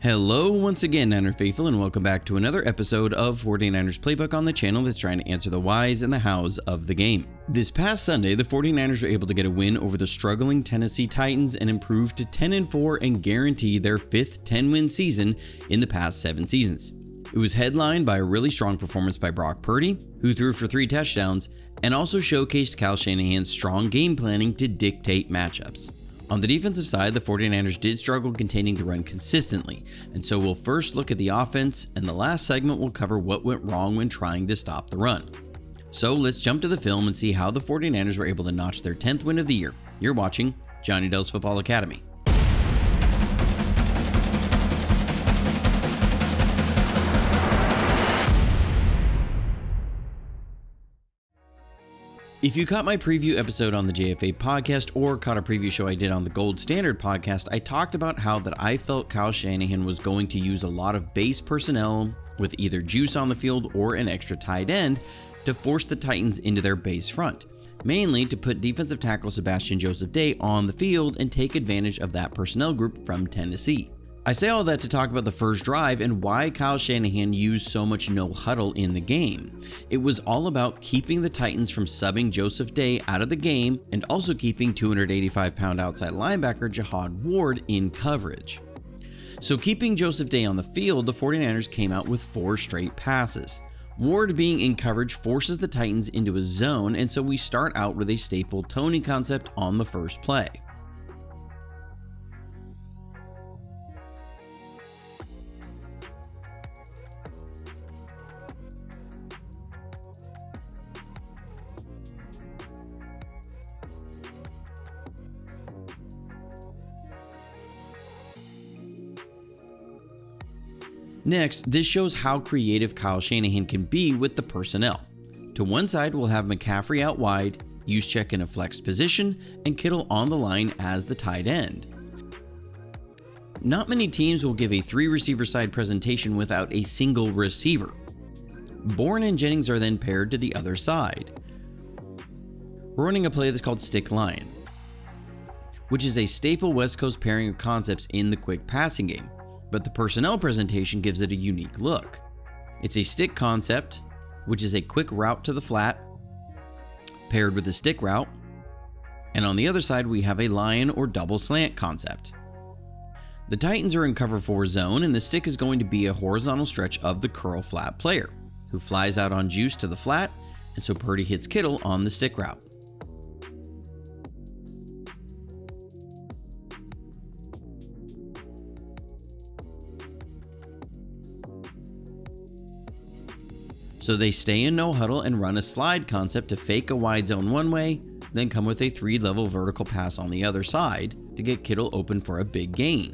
Hello once again, Niner Faithful, and welcome back to another episode of 49ers Playbook on the channel that's trying to answer the whys and the hows of the game. This past Sunday, the 49ers were able to get a win over the struggling Tennessee Titans and improve to 10-4 and guarantee their fifth 10-win season in the past 7 seasons. It was headlined by a really strong performance by Brock Purdy, who threw for 3 touchdowns, and also showcased Kyle Shanahan's strong game planning to dictate matchups. On the defensive side, the 49ers did struggle containing the run consistently, and so we'll first look at the offense, and the last segment will cover what went wrong when trying to stop the run. So let's jump to the film and see how the 49ers were able to notch their 10th win of the year. You're watching Johnny Dell's Football Academy. If you caught my preview episode on the JFA podcast or caught a preview show I did on the Gold Standard podcast, I talked about how that I felt Kyle Shanahan was going to use a lot of base personnel with either juice on the field or an extra tight end to force the Titans into their base front, mainly to put defensive tackle Sebastian Joseph Day on the field and take advantage of that personnel group from Tennessee. I say all that to talk about the first drive and why Kyle Shanahan used so much no huddle in the game. It was all about keeping the Titans from subbing Joseph Day out of the game and also keeping 285-pound outside linebacker Jihad Ward in coverage. So keeping Joseph Day on the field, the 49ers came out with 4 straight passes. Ward being in coverage forces the Titans into a zone, and so we start out with a staple Tony concept on the first play. Next, this shows how creative Kyle Shanahan can be with the personnel. To one side, we'll have McCaffrey out wide, Juszczyk in a flex position, and Kittle on the line as the tight end. Not many teams will give a 3-receiver side presentation without a single receiver. Bourne and Jennings are then paired to the other side. We're running a play that's called Stick Lion, which is a staple West Coast pairing of concepts in the quick passing game. But the personnel presentation gives it a unique look. It's a stick concept, which is a quick route to the flat, paired with a stick route, and on the other side we have a lion or double slant concept. The Titans are in cover 4 zone, and the stick is going to be a horizontal stretch of the curl flat player, who flies out on juice to the flat, and so Purdy hits Kittle on the stick route. So they stay in no huddle and run a slide concept to fake a wide zone one way, then come with a 3-level vertical pass on the other side to get Kittle open for a big gain.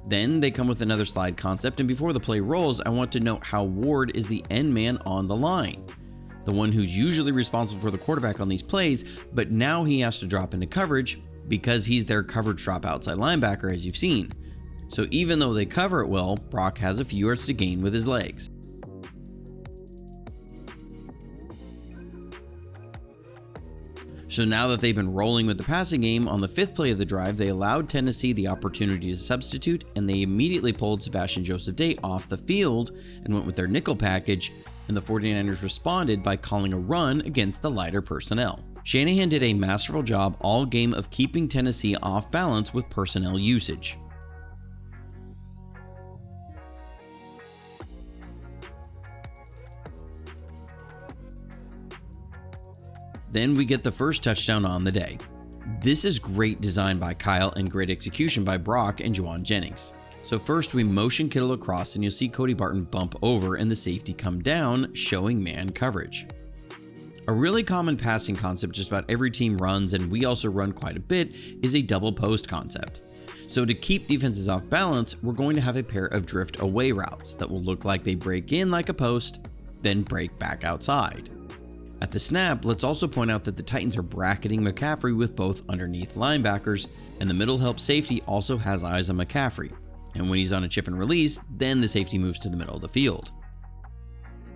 Then they come with another slide concept, and before the play rolls, I want to note how Ward is the end man on the line, the one who's usually responsible for the quarterback on these plays, but now he has to drop into coverage because he's their coverage drop outside linebacker, as you've seen. So even though they cover it well, Brock has a few yards to gain with his legs. So now that they've been rolling with the passing game, on the 5th play of the drive, they allowed Tennessee the opportunity to substitute, and they immediately pulled Sebastian Joseph Day off the field and went with their nickel package, and the 49ers responded by calling a run against the lighter personnel. Shanahan did a masterful job all game of keeping Tennessee off balance with personnel usage. Then we get the first touchdown on the day. This is great design by Kyle and great execution by Brock and Juwan Jennings. So first we motion Kittle across, and you'll see Cody Barton bump over and the safety come down, showing man coverage. A really common passing concept just about every team runs, and we also run quite a bit, is a double post concept. So to keep defenses off balance, we're going to have a pair of drift away routes that will look like they break in like a post, then break back outside. At the snap, let's also point out that the Titans are bracketing McCaffrey with both underneath linebackers, and the middle help safety also has eyes on McCaffrey. And when he's on a chip and release, then the safety moves to the middle of the field.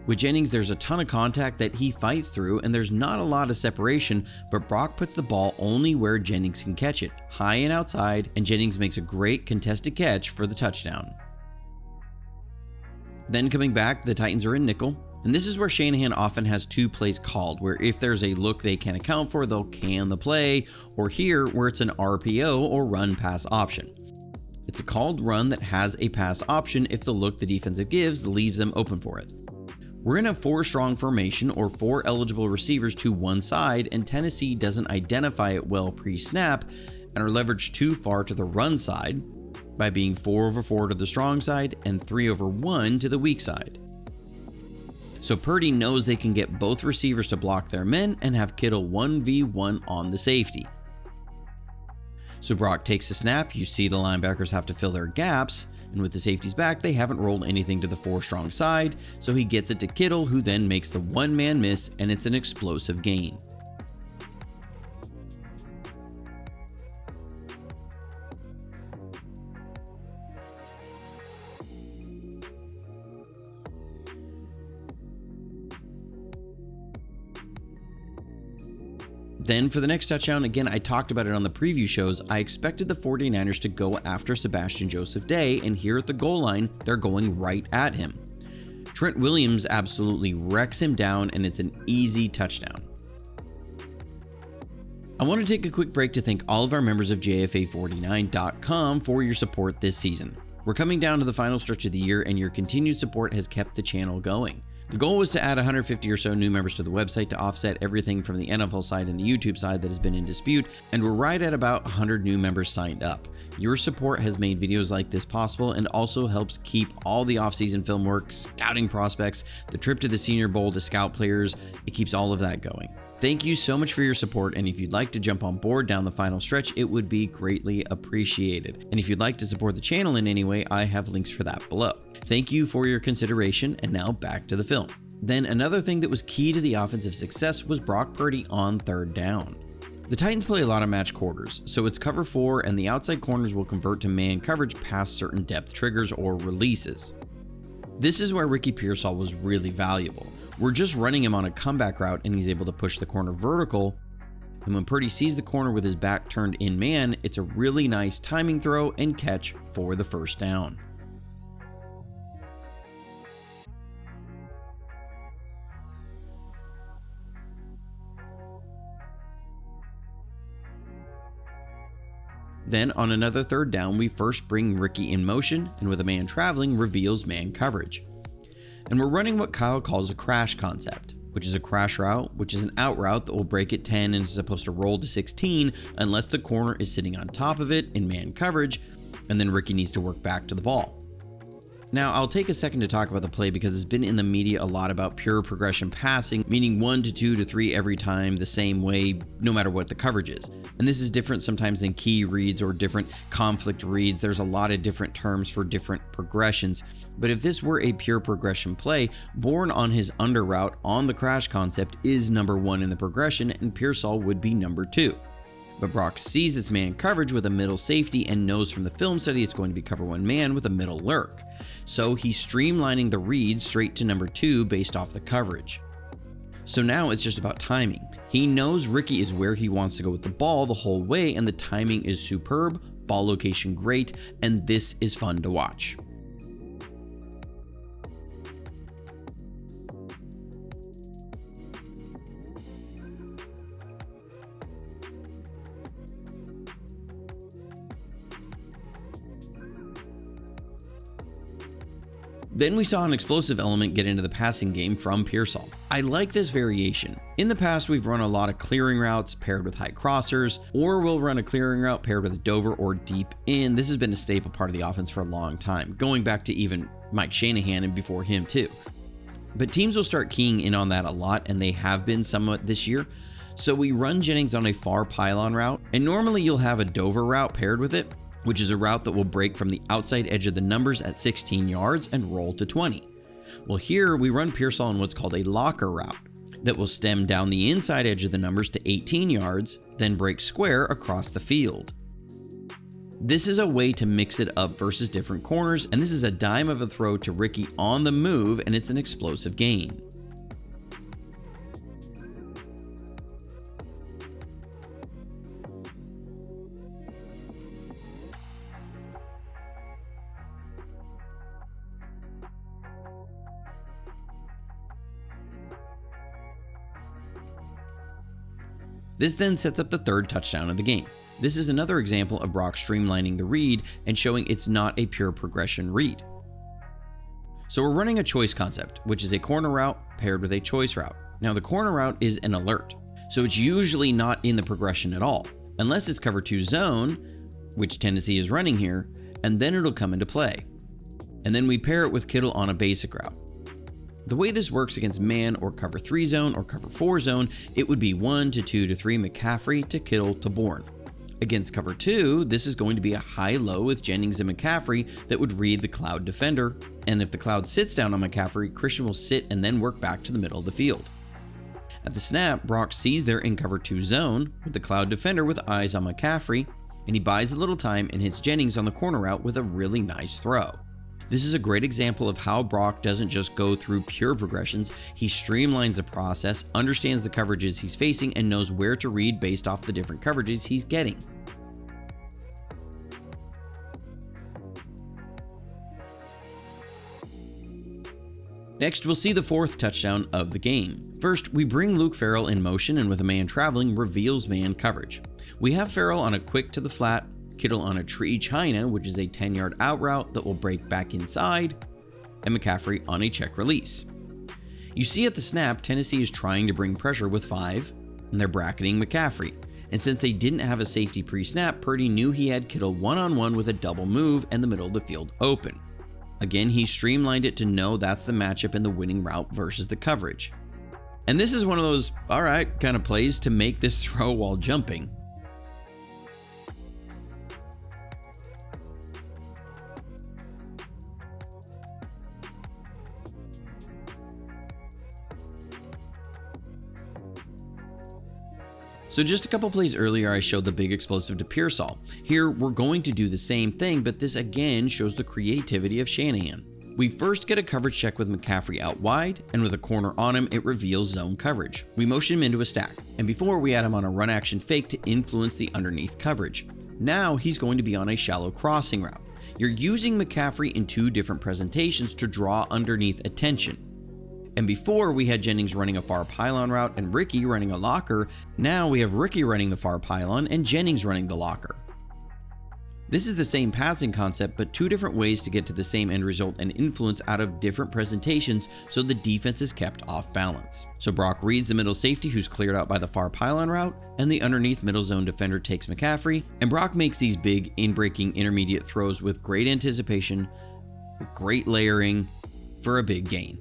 With Jennings, there's a ton of contact that he fights through, and there's not a lot of separation, but Brock puts the ball only where Jennings can catch it, high and outside, and Jennings makes a great contested catch for the touchdown. Then coming back, the Titans are in nickel, and this is where Shanahan often has two plays called, where if there's a look they can't account for, they'll can the play, or here, where it's an RPO or run pass option. It's a called run that has a pass option if the look the defensive gives leaves them open for it. We're in a 4-strong formation, or 4 eligible receivers to one side, and Tennessee doesn't identify it well pre-snap and are leveraged too far to the run side by being 4/4 to the strong side and 3/1 to the weak side. So Purdy knows they can get both receivers to block their men and have Kittle 1v1 on the safety. So Brock takes the snap, you see the linebackers have to fill their gaps, and with the safeties back, they haven't rolled anything to the 4-strong side, so he gets it to Kittle, who then makes the one-man miss, and it's an explosive gain. Then for the next touchdown, again, I talked about it on the preview shows, I expected the 49ers to go after Sebastian Joseph Day, and here at the goal line, they're going right at him. Trent Williams absolutely wrecks him down, and it's an easy touchdown. I want to take a quick break to thank all of our members of JFA49.com for your support this season. We're coming down to the final stretch of the year, and your continued support has kept the channel going. The goal was to add 150 or so new members to the website to offset everything from the NFL side and the YouTube side that has been in dispute, and we're right at about 100 new members signed up. Your support has made videos like this possible and also helps keep all the off-season film work, scouting prospects, the trip to the Senior Bowl to scout players. It keeps all of that going. Thank you so much for your support, and if you'd like to jump on board down the final stretch, it would be greatly appreciated. And if you'd like to support the channel in any way, I have links for that below. Thank you for your consideration, and now back to the film. Then another thing that was key to the offensive success was Brock Purdy on 3rd down. The Titans play a lot of match quarters, so it's cover 4 and the outside corners will convert to man coverage past certain depth triggers or releases. This is where Ricky Pearsall was really valuable. We're just running him on a comeback route and he's able to push the corner vertical, and when Purdy sees the corner with his back turned in man, it's a really nice timing throw and catch for the 1st down. Then on another 3rd down, we first bring Ricky in motion, and with a man traveling, reveals man coverage. And we're running what Kyle calls a crash concept, which is a crash route, which is an out route that will break at 10 and is supposed to roll to 16 unless the corner is sitting on top of it in man coverage, and then Ricky needs to work back to the ball. Now, I'll take a second to talk about the play because it's been in the media a lot about pure progression passing, meaning 1 to 2 to 3 every time the same way, no matter what the coverage is. And this is different sometimes than key reads or different conflict reads. There's a lot of different terms for different progressions. But if this were a pure progression play, Bourne on his under route on the crash concept is number 1 in the progression, and Pearsall would be number 2. But Brock sees its man coverage with a middle safety and knows from the film study it's going to be cover 1 man with a middle lurk. So he's streamlining the read straight to number 2 based off the coverage. So now it's just about timing. He knows Ricky is where he wants to go with the ball the whole way, and the timing is superb, ball location great, and this is fun to watch. Then we saw an explosive element get into the passing game from Pearsall. I like this variation. In the past, we've run a lot of clearing routes paired with high crossers, or we'll run a clearing route paired with a Dover or deep in. This has been a staple part of the offense for a long time, going back to even Mike Shanahan and before him too. But teams will start keying in on that a lot, and they have been somewhat this year. So we run Jennings on a far pylon route, and normally you'll have a Dover route paired with it, which is a route that will break from the outside edge of the numbers at 16 yards and roll to 20. Well, here we run Pearsall on what's called a locker route. that will stem down the inside edge of the numbers to 18 yards, then break square across the field. This is a way to mix it up versus different corners, and this is a dime of a throw to Ricky on the move, and it's an explosive gain. This then sets up the third touchdown of the game. This is another example of Brock streamlining the read and showing it's not a pure progression read. So we're running a choice concept, which is a corner route paired with a choice route. Now the corner route is an alert, so it's usually not in the progression at all, unless it's cover 2 zone, which Tennessee is running here, and then it'll come into play. And then we pair it with Kittle on a basic route. The way this works against man or cover 3 zone or cover 4 zone, it would be 1 to 2 to 3 McCaffrey to Kittle to Bourne. Against cover 2, this is going to be a high-low with Jennings and McCaffrey that would read the cloud defender, and if the cloud sits down on McCaffrey, Christian will sit and then work back to the middle of the field. At the snap, Brock sees they're in cover 2 zone with the cloud defender with eyes on McCaffrey, and he buys a little time and hits Jennings on the corner route with a really nice throw. This is a great example of how Brock doesn't just go through pure progressions, he streamlines the process, understands the coverages he's facing, and knows where to read based off the different coverages he's getting. Next, we'll see the fourth touchdown of the game. First, we bring Luke Farrell in motion and with a man traveling, reveals man coverage. We have Farrell on a quick to the flat, Kittle on a tree China, which is a 10-yard out route that will break back inside, and McCaffrey on a check release. You see at the snap, Tennessee is trying to bring pressure with 5, and they're bracketing McCaffrey. And since they didn't have a safety pre-snap, Purdy knew he had Kittle one-on-one with a double move and the middle of the field open. Again, he streamlined it to know that's the matchup and the winning route versus the coverage. And this is one of those, alright, kind of plays to make this throw while jumping. So just a couple plays earlier, I showed the big explosive to Pearsall. Here, we're going to do the same thing, but this again shows the creativity of Shanahan. We first get a coverage check with McCaffrey out wide, and with a corner on him, it reveals zone coverage. We motion him into a stack, and before we add him on a run action fake to influence the underneath coverage. Now he's going to be on a shallow crossing route. You're using McCaffrey in 2 different presentations to draw underneath attention. And before we had Jennings running a far pylon route and Ricky running a locker, now we have Ricky running the far pylon and Jennings running the locker. This is the same passing concept, but 2 different ways to get to the same end result and influence out of different presentations so the defense is kept off balance. So Brock reads the middle safety who's cleared out by the far pylon route, and the underneath middle zone defender takes McCaffrey, and Brock makes these big in-breaking intermediate throws with great anticipation, great layering for a big gain.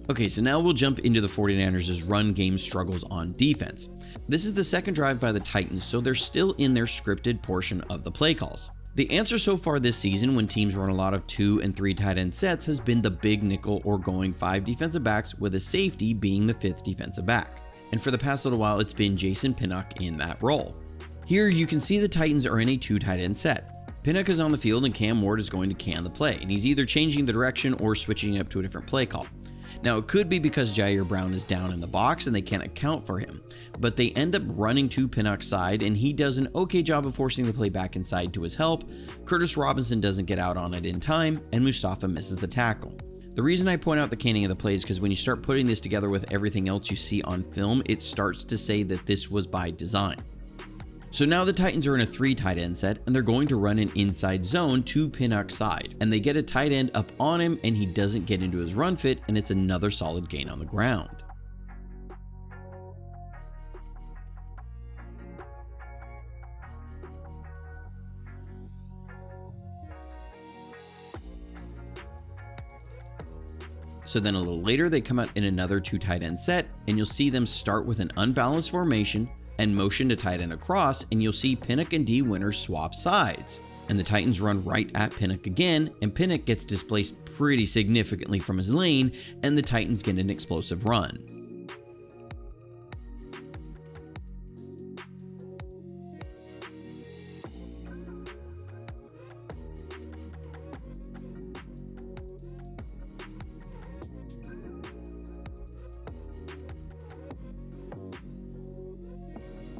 Okay, so now we'll jump into the 49ers' run game struggles on defense. This is the second drive by the Titans, so they're still in their scripted portion of the play calls. The answer so far this season when teams run a lot of 2 and 3 tight end sets has been the big nickel or going 5 defensive backs with a safety being the 5th defensive back. And for the past little while, it's been Jason Pinnock in that role. Here you can see the Titans are in a 2 tight end set. Pinnock is on the field and Cam Ward is going to can the play, and he's either changing the direction or switching it up to a different play call. Now, it could be because Jair Brown is down in the box and they can't account for him, but they end up running to Pinnock's side and he does an okay job of forcing the play back inside to his help. Curtis Robinson doesn't get out on it in time, and Mustafa misses the tackle. The reason I point out the canning of the play is because when you start putting this together with everything else you see on film, it starts to say that this was by design. So now the Titans are in a 3 tight end set and they're going to run an inside zone to Pinnock's side, and they get a tight end up on him and he doesn't get into his run fit, and it's another solid gain on the ground. So then a little later, they come out in another 2 tight end set, and you'll see them start with an unbalanced formation and motion to tight end across, and you'll see Pinnock and D Winters swap sides. And the Titans run right at Pinnock again, and Pinnock gets displaced pretty significantly from his lane, and the Titans get an explosive run.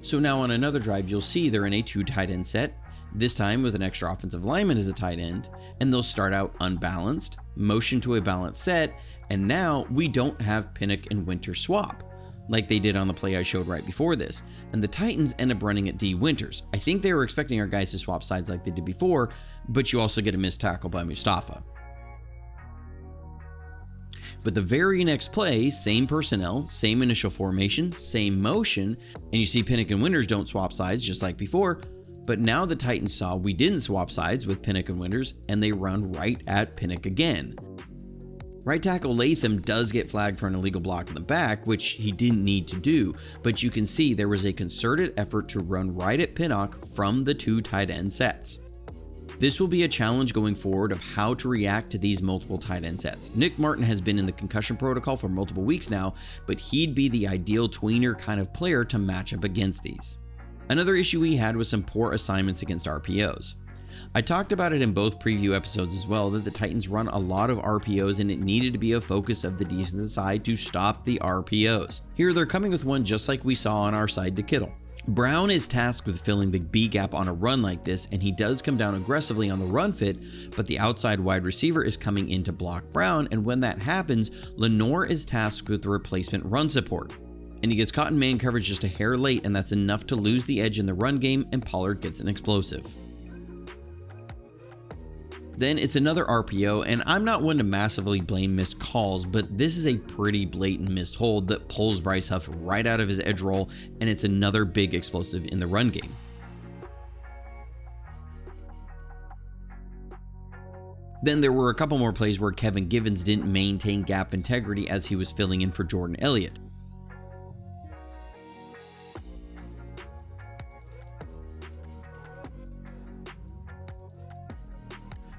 So now on another drive, you'll see they're in a 2 tight end set, this time with an extra offensive lineman as a tight end, and they'll start out unbalanced, motion to a balanced set, and now we don't have Pinnock and Winters swap, like they did on the play I showed right before this, and the Titans end up running at D Winters. I think they were expecting our guys to swap sides like they did before, but you also get a missed tackle by Mustafa. But the very next play, same personnel, same initial formation, same motion, and you see Pinnock and Winters don't swap sides just like before, but now the Titans saw we didn't swap sides with Pinnock and Winters, and they run right at Pinnock again. Right tackle Latham does get flagged for an illegal block in the back, which he didn't need to do, but you can see there was a concerted effort to run right at Pinnock from the 2 tight end sets. This will be a challenge going forward of how to react to these multiple tight end sets. Nick Martin has been in the concussion protocol for multiple weeks now, but he'd be the ideal tweener kind of player to match up against these. Another issue we had was some poor assignments against RPOs. I talked about it in both preview episodes as well, that the Titans run a lot of RPOs and it needed to be a focus of the defensive side to stop the RPOs. Here they're coming with one just like we saw on our side to Kittle. Brown is tasked with filling the B gap on a run like this, and he does come down aggressively on the run fit, but the outside wide receiver is coming in to block Brown, and when that happens, Lenore is tasked with the replacement run support. And he gets caught in man coverage just a hair late, and that's enough to lose the edge in the run game, and Pollard gets an explosive. Then it's another RPO, and I'm not one to massively blame missed calls, but this is a pretty blatant missed hold that pulls Bryce Huff right out of his edge roll, and it's another big explosive in the run game. Then there were a couple more plays where Kevin Givens didn't maintain gap integrity as he was filling in for Jordan Elliott.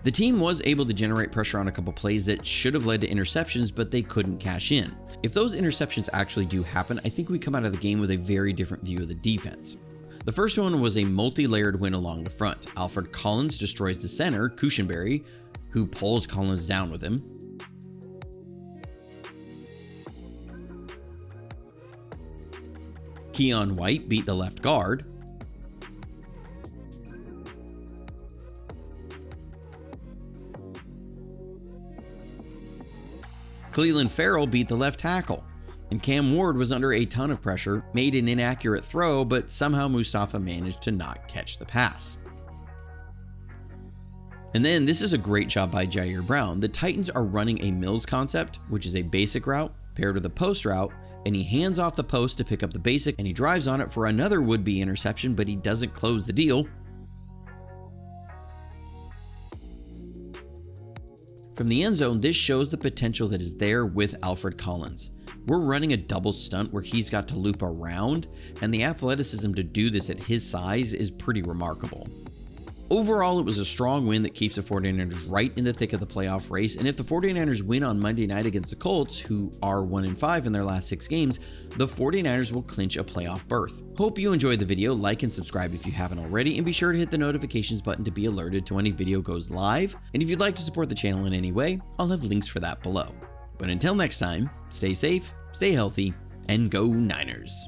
The team was able to generate pressure on a couple plays that should have led to interceptions, but they couldn't cash in. If those interceptions actually do happen, I think we come out of the game with a very different view of the defense. The first one was a multi-layered win along the front. Alfred Collins destroys the center, Cushenberry, who pulls Collins down with him. Keon White beat the left guard. Cleveland Farrell beat the left tackle, and Cam Ward was under a ton of pressure, made an inaccurate throw, but somehow Mustafa managed to not catch the pass. And then this is a great job by Jair Brown. The Titans are running a Mills concept, which is a basic route paired with a post route, and he hands off the post to pick up the basic, and he drives on it for another would-be interception, but he doesn't close the deal. From the end zone, this shows the potential that is there with Alfred Collins. We're running a double stunt where he's got to loop around, and the athleticism to do this at his size is pretty remarkable. Overall, it was a strong win that keeps the 49ers right in the thick of the playoff race, and if the 49ers win on Monday night against the Colts, who are 1-5 in their last 6 games, the 49ers will clinch a playoff berth. Hope you enjoyed the video. Like and subscribe if you haven't already, and be sure to hit the notifications button to be alerted to when a video goes live. And if you'd like to support the channel in any way, I'll have links for that below. But until next time, stay safe, stay healthy, and go Niners.